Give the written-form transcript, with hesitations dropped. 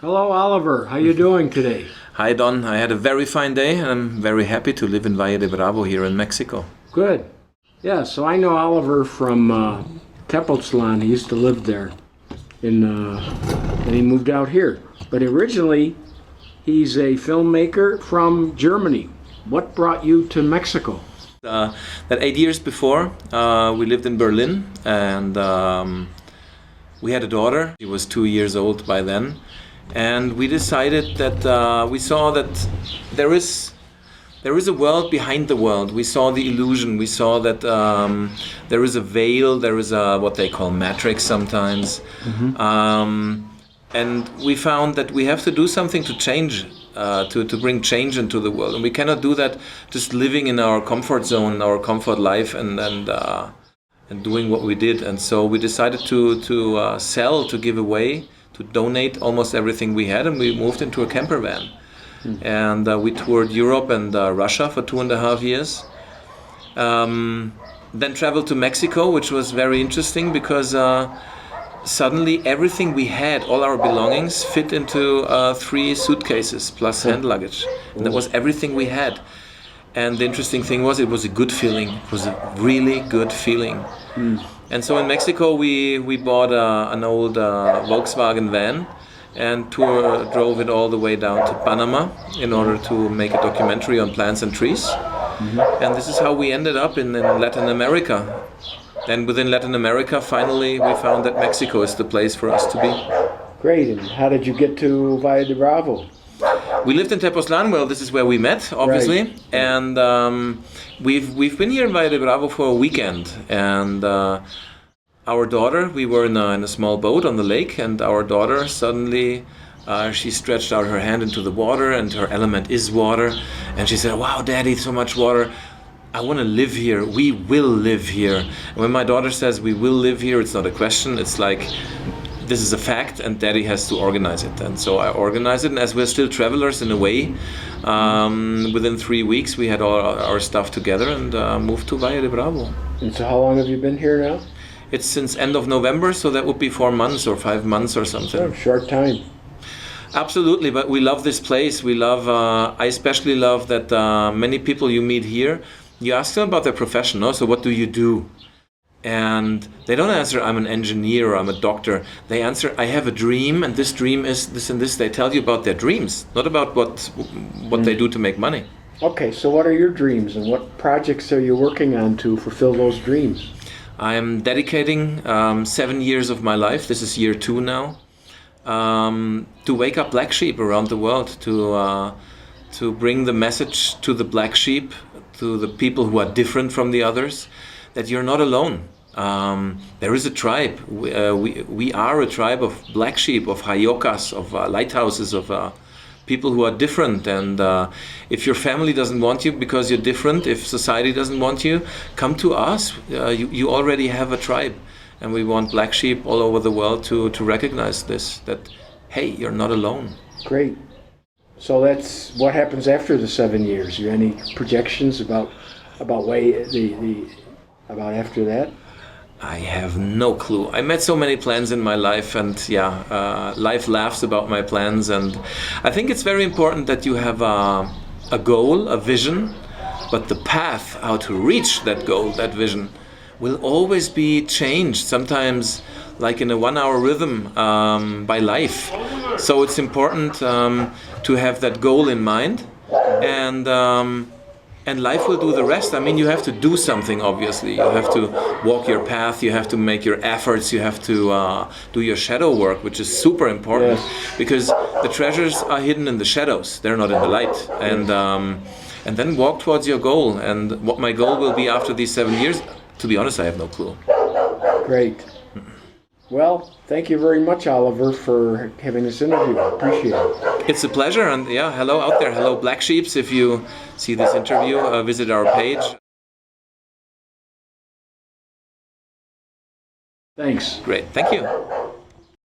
Hello, Oliver. How you doing today? Hi Don, I had a very fine day and I'm very happy to live in Valle de Bravo here in Mexico. Good. Yeah, so I know Oliver from Tepoztlan. He used to live there, and he moved out here. But originally, he's a filmmaker from Germany. What brought you to Mexico? That 8 years before, we lived in Berlin and we had a daughter. She was 2 years old by then. And we decided that we saw that there is a world behind the world. We saw the illusion. We saw that there is a veil. There is a what they call matrix sometimes. And we found that we have to do something to change, to bring change into the world. And we cannot do that just living in our comfort zone, our comfort life, and doing what we did. And so we decided to sell, to give away, to donate almost everything we had, and we moved into a camper van. And we toured Europe and Russia for 2.5 years. Then traveled to Mexico, which was very interesting because suddenly everything we had, all our belongings, fit into 3 suitcases plus hand luggage. And that was everything we had. And the interesting thing was, it was a good feeling. It was a really good feeling. And so in Mexico, we bought an old Volkswagen van and drove it all the way down to Panama in order to make a documentary on plants and trees. And this is how we ended up in Latin America. And within Latin America, finally, we found that Mexico is the place for us to be. Great. And how did you get to Valle de Bravo? We lived in Tepoztlan. Well, this is where we met, obviously. Right. And we've been here in Valle de Bravo for a weekend. And our daughter, we were in a small boat on the lake, and our daughter suddenly, she stretched out her hand into the water, and her element is water. And she said, "Wow, Daddy, so much water. I want to live here. We will live here." And when my daughter says we will live here, it's not a question. It's like, this is a fact, and Daddy has to organize it. And so I organized it, and as we're still travelers in a way, within 3 weeks we had all our stuff together and moved to Valle de Bravo. And so how long have you been here now? It's since end of November, so that would be 4 months or 5 months or something. Oh, short time. Absolutely, but we love this place. We love, I especially love that many people you meet here, you ask them about their profession, no? So what do you do? And they don't answer, "I'm an engineer," or "I'm a doctor." They answer, "I have a dream, and this dream is this and this." They tell you about their dreams, not about what they do to make money. Okay, so what are your dreams, and what projects are you working on to fulfill those dreams? I am dedicating 7 years of my life, this is year 2 now, to wake up black sheep around the world, to bring the message to the black sheep, to the people who are different from the others, that you're not alone. There is a tribe. We are a tribe of black sheep, of hayokas, of lighthouses, of people who are different. And if your family doesn't want you because you're different, if society doesn't want you, come to us. You already have a tribe. And we want black sheep all over the world to recognize this, that, hey, you're not alone. Great. So that's what happens after the 7 years. You any projections about about after that? I have no clue. I met so many plans in my life, and life laughs about my plans. And I think it's very important that you have a goal, a vision, but the path how to reach that goal, that vision, will always be changed. Sometimes, like in a 1-hour rhythm by life. So it's important to have that goal in mind, and life will do the rest. I mean, you have to do something, obviously. You have to walk your path, you have to make your efforts, you have to do your shadow work, which is super important. Yes. Because the treasures are hidden in the shadows, they're not in the light. And then walk towards your goal. And what my goal will be after these 7 years, to be honest, I have no clue. Great. Well, thank you very much, Oliver, for having this interview. I appreciate it. It's a pleasure, and hello out there. Hello, Black Sheeps. If you see this interview, visit our page. Thanks. Great, thank you.